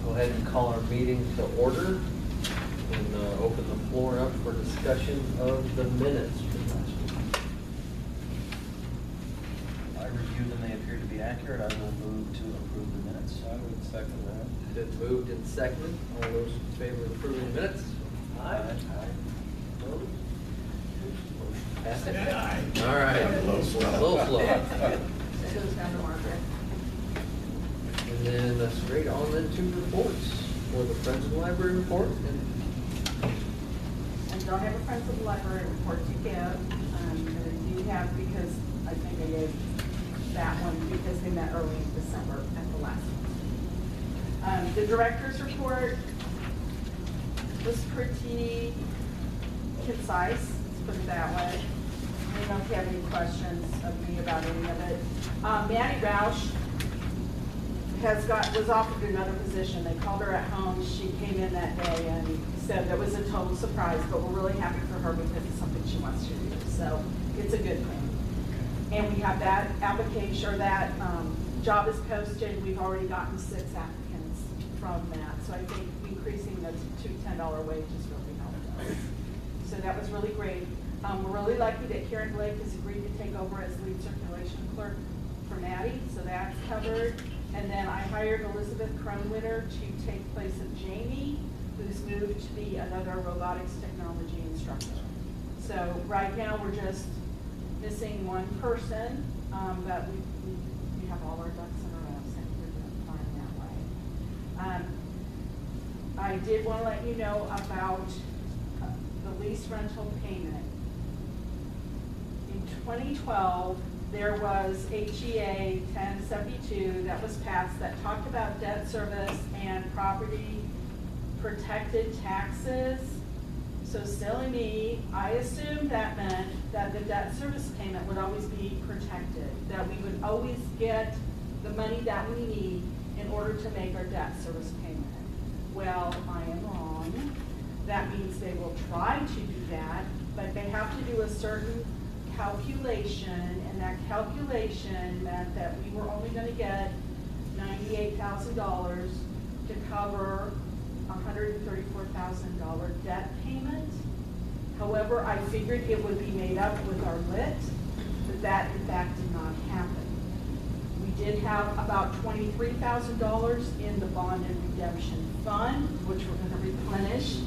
Go ahead and call our meeting to order and open the floor up for discussion of the minutes from last week. I reviewed them, they appear to be accurate. I will move to approve the minutes. I would second that. Been moved and seconded. All those in favor of approving the minutes? Aye. Opposed? Motion passes. Aye. All right. A little slow. A little slow. It goes down to Margaret. And then that's great. On then to reports for the Friends of the Library report. And I don't have a Friends of the Library report to give. But I do have, because I think I gave that one because they met early in December at the last one. The director's report was pretty concise, let's put it that way. I don't know if you have any questions of me about any of it. Maddie Roush was offered another position. They called her at home. She came in that day and said that was a total surprise, but we're really happy for her because it's something she wants to do. So it's a good thing. And we have that application, or that job is posted. We've already gotten 6 applicants from that. So I think increasing the to $10 wages really helped us. So that was really great. We're really lucky that Karen Blake has agreed to take over as lead circulation clerk for Maddie, so that's covered. And then I hired Elizabeth Kronwitter to take place of Jamie, who's moved to be another robotics technology instructor. So right now we're just missing one person, but we have all our ducks in a row, so we're doing fine that way. I did want to let you know about the lease rental payment. In 2012, there was HEA 1072 that was passed that talked about debt service and property protected taxes. So silly me, I assumed that meant that the debt service payment would always be protected, that we would always get the money that we need in order to make our debt service payment. Well, I am wrong. That means they will try to do that, but they have to do a certain calculation, and that calculation meant that we were only going to get $98,000 to cover $134,000 debt payment. However, I figured it would be made up with our lit, but that in fact did not happen. We did have about $23,000 in the bond and redemption fund, which we're going to replenish.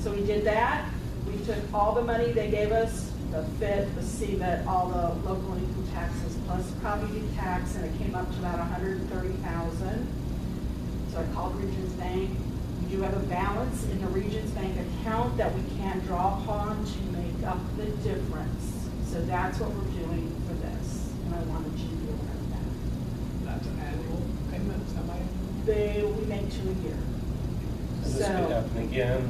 So we did that. We took all the money they gave us, the FIT, the CVIT, all the local income taxes, plus property tax, and it came up to about $130,000. So I called Regions Bank. We do have a balance in the Regions Bank account that we can draw upon to make up the difference. So that's what we're doing for this, and I wanted you to be aware of that. That's an annual payment, is that right? We make 2 a year. And this could happen again.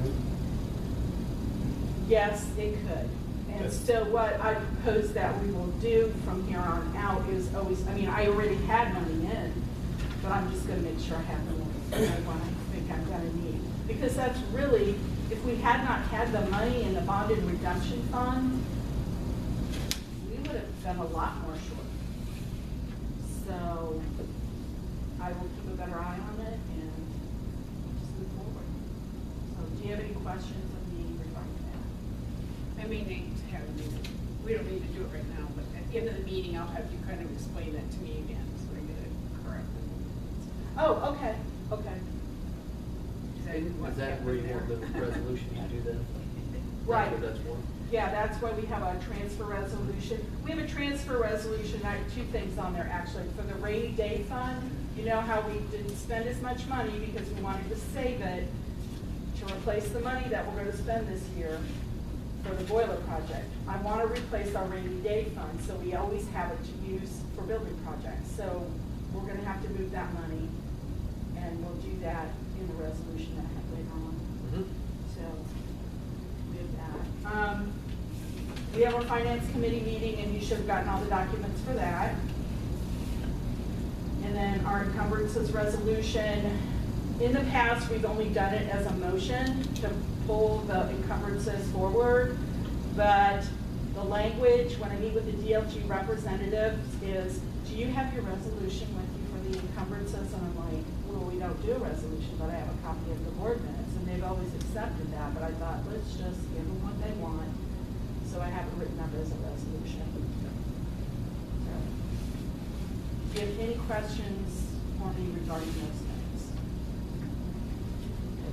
Yes, it could. And so what I propose that we will do from here on out is always, I mean, I already had money in, but I'm just going to make sure I have the money when I think I'm going to need. Because that's really, if we had not had the money in the bond and redemption fund, we would have been a lot more short. So I will keep a better eye on it and just move forward. So do you have any questions of me regarding that? I may need to have a meeting. We don't need to do it right now, but at the end of the meeting, I'll have you kind of explain that to me again, so I get it correctly. Oh, okay, okay. is that where you want the resolution to do that? Right. That's one. Yeah, that's why we have a transfer resolution. We have a transfer resolution, I have 2 things on there actually. For the rainy day fund, you know how we didn't spend as much money because we wanted to save it to replace the money that we're going to spend this year for the boiler project. I want to replace our rainy day fund, so we always have it to use for building projects. So we're going to have to move that money, and we'll do that in the resolution that I have later on. Mm-hmm. So, with that. We have our finance committee meeting, and you should have gotten all the documents for that. And then our encumbrances resolution. In the past, we've only done it as a motion to pull the encumbrances forward, but the language, when I meet with the DLG representatives, is, do you have your resolution with you for the the encumbrances, and I'm like, well, we don't do a resolution, but I have a copy of the board minutes, and they've always accepted that, but I thought, let's just give them what they want, so I have it written up as a resolution. So, do you have any questions for me regarding those things?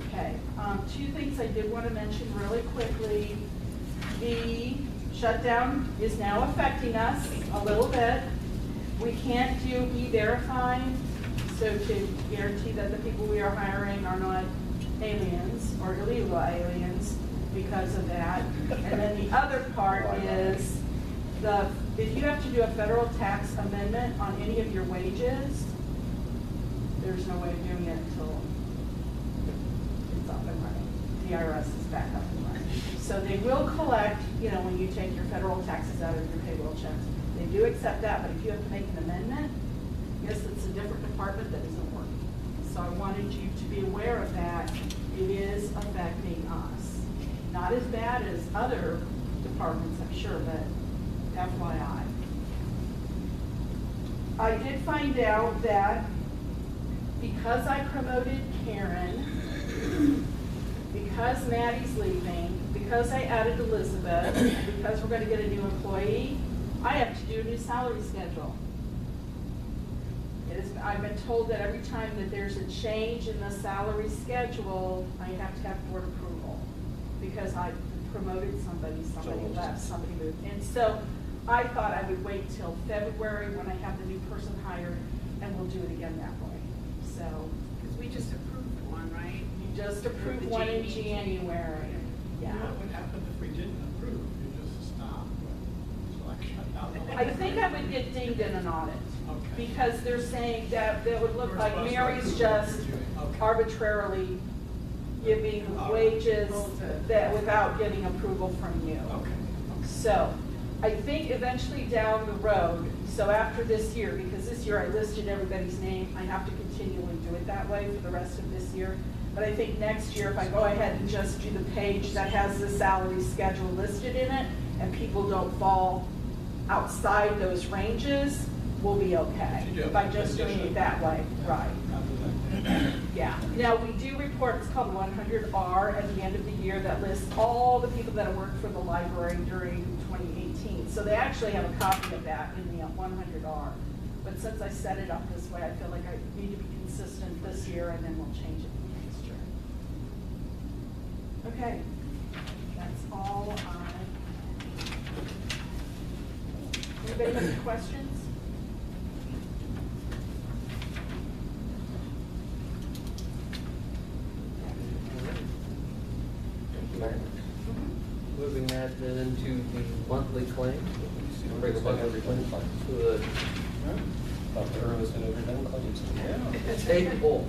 Okay, two things I did want to mention really quickly. The shutdown is now affecting us a little bit. We can't do e-verify, so to guarantee that the people we are hiring are not aliens or illegal aliens because of that. And then the other part is if you have to do a federal tax amendment on any of your wages, there's no way of doing it until it's up and running. The IRS is back up and running. So they will collect, when you take your federal taxes out of your payroll checks. They do accept that, but if you have to make an amendment, yes, it's a different department that isn't working. So I wanted you to be aware of that. It is affecting us. Not as bad as other departments, I'm sure, but FYI. I did find out that because I promoted Karen, because Maddie's leaving, because I added Elizabeth, because we're going to get a new employee, I have to do a new salary schedule. I've been told that every time that there's a change in the salary schedule, I have to have board approval because I promoted somebody left, somebody moved. And so I thought I would wait till February when I have the new person hired, and we'll do it again that way. So. Because we just approved one, right? You just approved one in January. Yeah. What would happen if we didn't approve? You just stop? I think I would get dinged in an audit. Okay. Because they're saying that would look like Mary's just arbitrarily giving wages that without getting approval from you. Okay. So I think eventually down the road, so after this year, because this year I listed everybody's name, I have to continually do it that way for the rest of this year. But I think next year, if I go ahead and just do the page that has the salary schedule listed in it, and people don't fall outside those ranges, we'll be okay. By just doing it that way, right. Yeah. Now, we do report, it's called 100R at the end of the year that lists all the people that have worked for the library during 2018. So they actually have a copy of that in the 100R. But since I set it up this way, I feel like I need to be consistent this year, and then we'll change it next year. Okay. That's all Anybody have any questions? Moving that then into the monthly claim. Bring the monthly claim to the Thought there was an overdone claims. table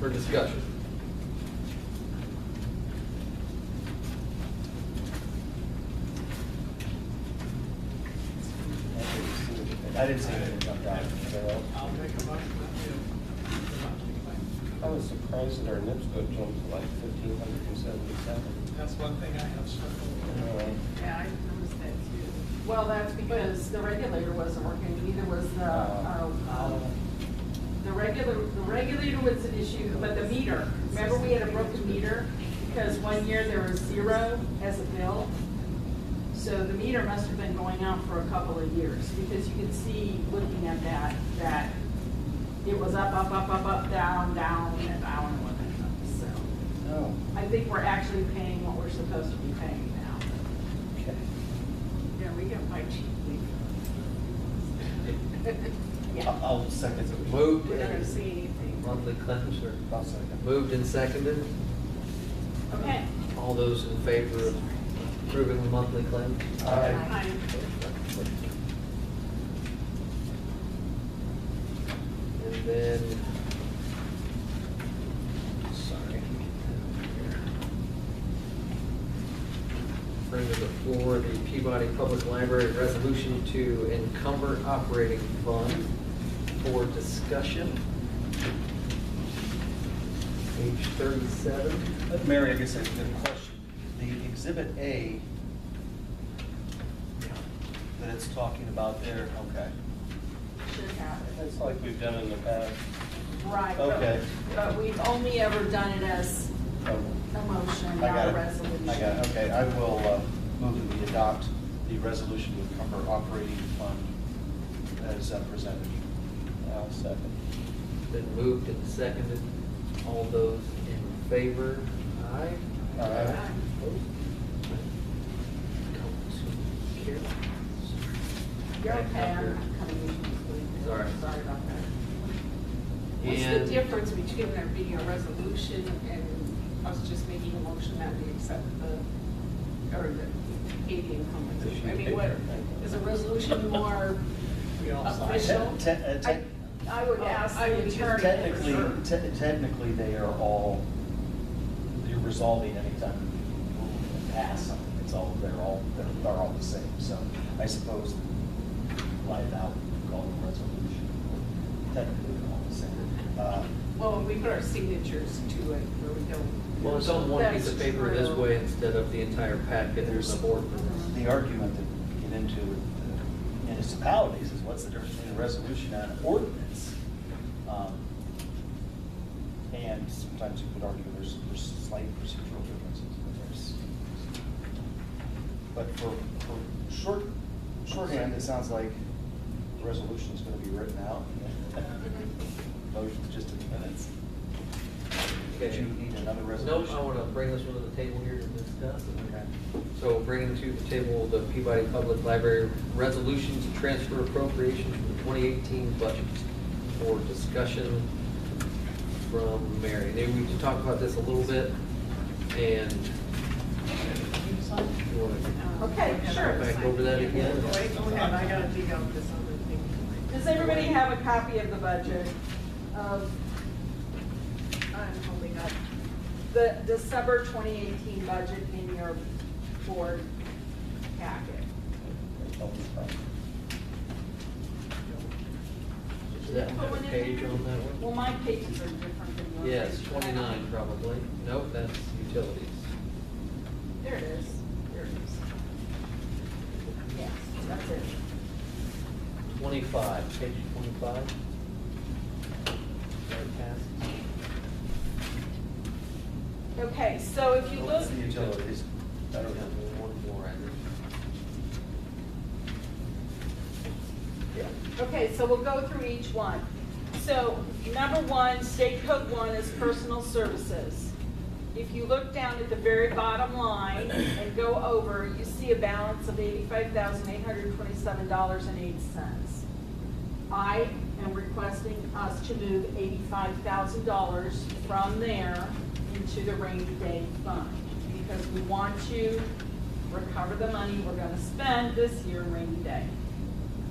for discussion. I didn't see anything jumped out. I'll make a motion that we approve the monthly claim. I was surprised that our NIPSCO jumped to like 1,577. That's one thing I have circled. Yeah, I noticed that too. Well, that's because the regulator wasn't working, neither was the regulator was an issue, but the meter. Remember we had a broken meter because one year there was 0 as a bill? So the meter must have been going out for a couple of years because you can see, looking at that it was up, down, and down, and so. No. I think we're actually paying what we're supposed to be paying now. Okay. Yeah, we got my cheap leave. Yeah. I'll second it. Moved We're not gonna and see anything. monthly claims are I'll second. moved and seconded. Okay. All those in favor of approving the monthly claim? Aye. And then, Sorry. bring to the floor the Peabody Public Library resolution to encumber operating fund for discussion. Page 37. Mary, I guess I have a question. The Exhibit A that it's talking about there, okay. should have it. It's like we've done in the past. Right. Okay. But we've only ever done it as Oh, a motion, I not got a it. resolution. I got it. Okay, I will move that we adopt the resolution with Comfort Operating Fund as presented. I'll second. Been moved and seconded. All those in favor? Aye. Aye. Opposed? Carried. You're okay, Back I'm up coming in. Sorry. Sorry about that. What's the And- difference between there being a resolution and us just making a motion that we accept the, or the pay the encumbrance? I mean, what, is a resolution more official? I would ask I the would attorney. Technically, they are all, you're resolving anytime you pass something. It's all, they're all the same. So I suppose, light out, call them resolution. Technically, they're all the same. Well, we put our signatures to it, where we don't. Well, it's on one piece of That's paper this true. way instead of the entire packet. There's a board for this. The argument that we get into with the municipalities is what's the difference between a resolution and an ordinance? And sometimes you could argue there's slight procedural differences. But for shorthand, it sounds like the resolution is going to be written out. Motion just in minutes. Did you need another resolution? Nope, I want to bring this one to the table here to discuss. Okay. So bringing to the table the Peabody Public Library resolution to transfer appropriations from the 2018 budget for discussion from Mary. Maybe we can talk about this a little bit and you want to Okay, sure. go back over that again? Wait, go ahead, I gotta dig out this other thing. Does everybody have a copy of the budget of, I'm holding up. the December 2018 budget in your board packet? Does that have a page on that one? Well, my pages are different than yours. Yes, 29 probably. Nope, that's utilities. There it is. There it is. Yes, that's it. 25, page 25. There it passes. Okay, so if you look, What's the utilities? I don't know. One more, I think. okay, so we'll go through each one. So number one, state code 1 is personal services. If you look down at the very bottom line and go over, you see a balance of $85,827.08. I am requesting us to move $85,000 from there into the rainy day fund because we want to recover the money we're going to spend this year in rainy day.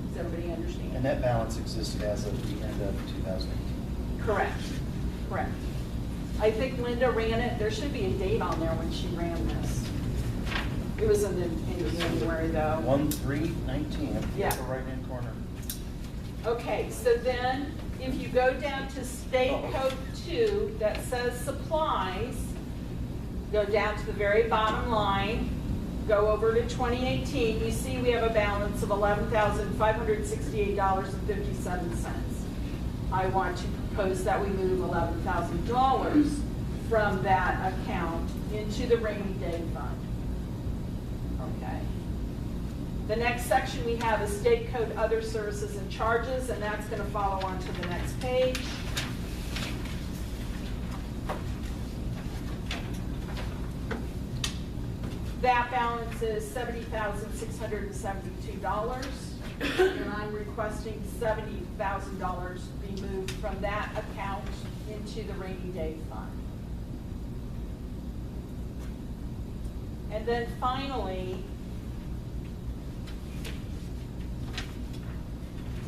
Does everybody understand? And that balance existed as of the end of 2018. Correct, correct. I think Linda ran it, there should be a date on there when she ran this. It was in January though. 1/3/19, Yeah. upper right-hand corner. Okay, so then if you go down to state code 2 that says supplies, go down to the very bottom line, go over to 2018, you see we have a balance of $11,568.57. I want to propose that we move $11,000 from that account into the rainy day fund. Okay. The next section we have is state code other services and charges, and that's going to follow on to the next page. That balance is $70,672, and I'm requesting $70,000 be moved from that account into the rainy day fund. And then finally,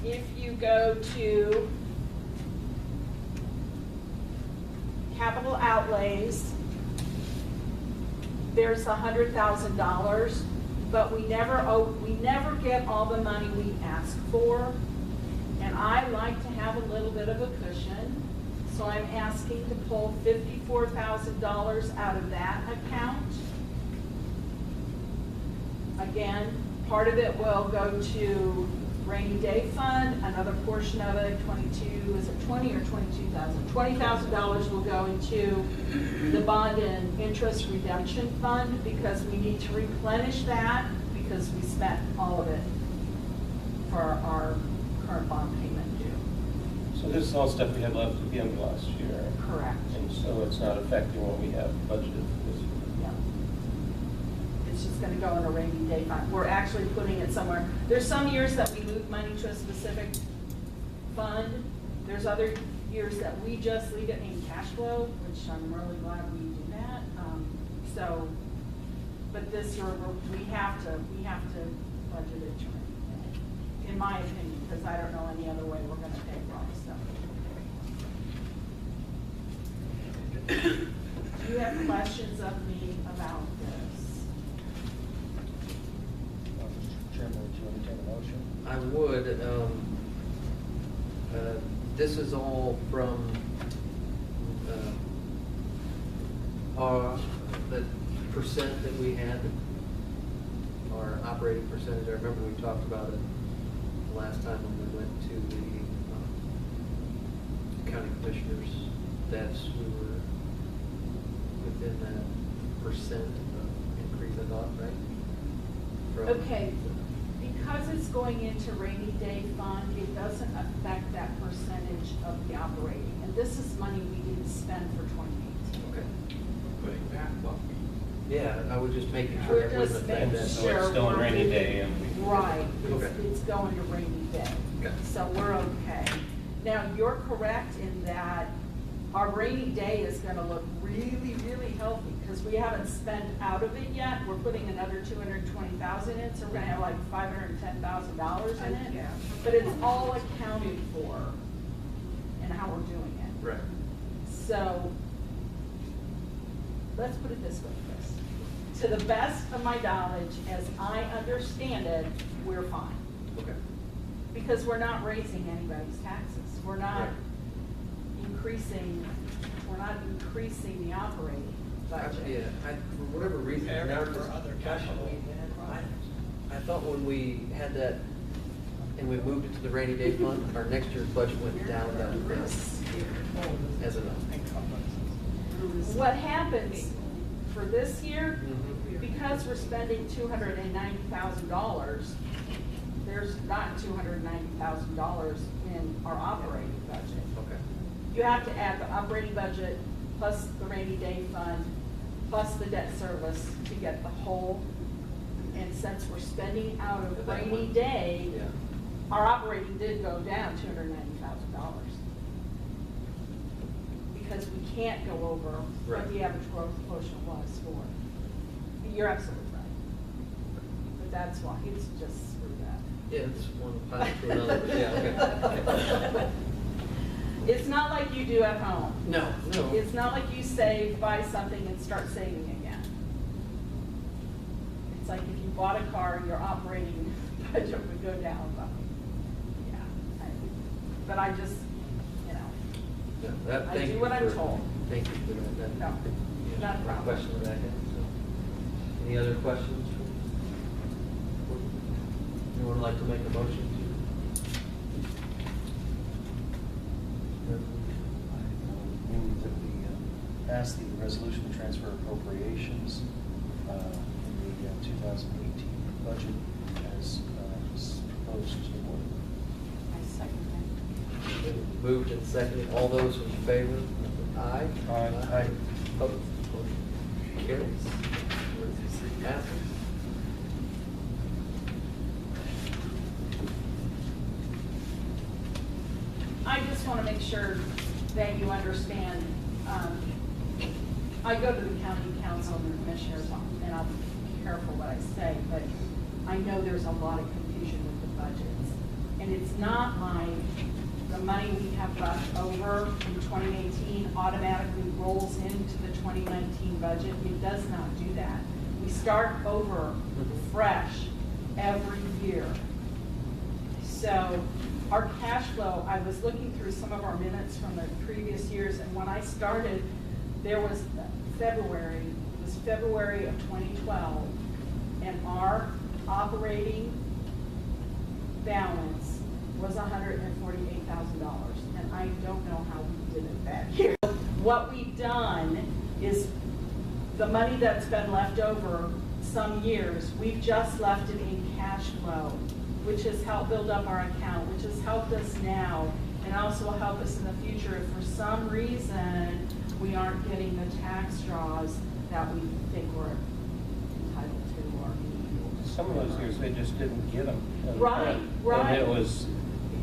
if you go to capital outlays, there's $100,000, but we never get all the money we ask for. And I like to have a little bit of a cushion, so I'm asking to pull $54,000 out of that account. Again, part of it will go to rainy day fund, another portion of it, 22, is it 20 or 22,000? $20,000 will go into the bond and interest redemption fund because we need to replenish that because we spent all of it for our current bond payment due. So this is all stuff we had left at the end of last year. Correct. And so it's not affecting what we have budgeted for this year. Yeah. It's just gonna go in a rainy day fund. We're actually putting it somewhere. There's some years that we move money to a specific fund. There's other years that we just leave it in cash flow, which I'm really glad we do that. But this year, we have to budget it to rainy day, in my opinion, because I don't know any other way we're gonna pay for all this stuff. Do you have questions of me about this? Chairman, would you entertain a motion? I would, this is all from, the percent that we had, our operating percentage. I remember we talked about it last time when we went to the county commissioners. We were within that percent of increase, I thought, right? From- Okay, because it's going into rainy day fund, it doesn't affect that percentage of the operating. And this is money we didn't spend for 2018. Okay. Putting back what we. Yeah, I was just making sure We're it wouldn't just affect making that. So sure. it's still a we're rainy moving- day and we- Right, Okay. it's going to rainy day. Okay. So we're okay. Now, you're correct in that our rainy day is gonna look really, really healthy, because we haven't spent out of it yet. We're putting another 220,000 in, so we're gonna have like $510,000 in it. Yeah. But it's all accounted for in how we're doing it. Right. So, let's put it this way, Chris. To the best of my knowledge, as I understand it, we're fine. Okay. Because we're not raising anybody's taxes. We're not Right. increasing the operating budget. Yeah, for whatever reason, now For other capital items. I thought when we had that, and we moved it to the rainy day fund, our next year's budget went down to this as a number. What happens for this year, Mhm. because we're spending $290,000, there's not $290,000 in our operating budget. Okay. You have to add the operating budget plus the rainy day fund plus the debt service to get the whole. And since we're spending out of That rainy one. day, Yeah. our operating did go down $290,000. Because we can't go over Right. what the average growth quotient was for. You're absolutely right. But that's why, it's just screw that. Yeah, it's one pile to another, but yeah, okay. It's not like you do at home. No, no. It's not like you save, buy something and start saving again. It's like if you bought a car, your operating budget would go down, but, yeah. But I just, No, that- I thank do you what I'm for- told. Thank you for that. That- No, yeah, not a my problem. question with that, so. Any other questions? Anyone like to make a motion? We move that we pass the resolution to transfer appropriations in the 2018 budget as proposed to the board. I second that. Moved and seconded. All those in favor? Aye. Aye. Opposed? Motion carries. Passes. I just want to make sure that you understand, I go to the county council and the commissioners, and I'll be careful what I say, but I know there's a lot of confusion with the budgets. And it's not like the money we have left over from 2018 automatically rolls into the 2019 budget. It does not do that. We start over fresh every year. So our cash flow, I was looking through some of our minutes from the previous years, and when I started, there was February of 2012, and our operating balance was $148,000, and I don't know how we did it that year. What we've done is the money that's been left over some years, we've just left it in cash flow, which has helped build up our account, which has helped us now, and also will help us in the future if for some reason we aren't getting the tax draws that we think we're entitled to or need. Some of those years, they just didn't get them. Right, right. And it was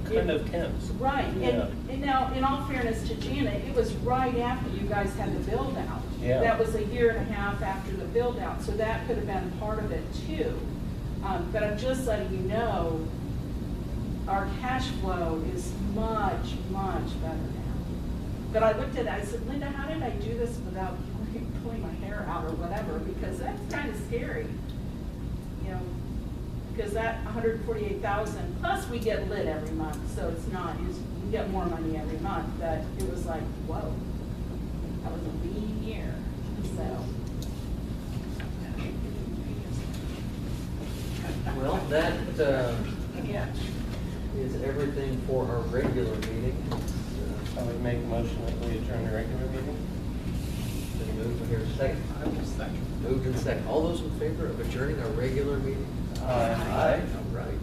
kind of tense. Right, Yeah. and now, in all fairness to Janet, it was right after you guys had the build out. Yeah. That was a year and a half after the build out, so that could have been part of it too. But I'm just letting you know, our cash flow is much, much better now. But I looked at it, I said, Linda, how did I do this without pulling my hair out or whatever? Because that's kind of scary, you know, because that 148,000, plus we get lit every month, so it's not, you get more money every month, but it was like, whoa, that was a lean year, so. Well, that Yeah. is everything for our regular meeting. I would make a motion that we adjourn the regular meeting. Been moved, here second. I will second. Moved and second. All those in favor of adjourning our regular meeting? Aye. All right.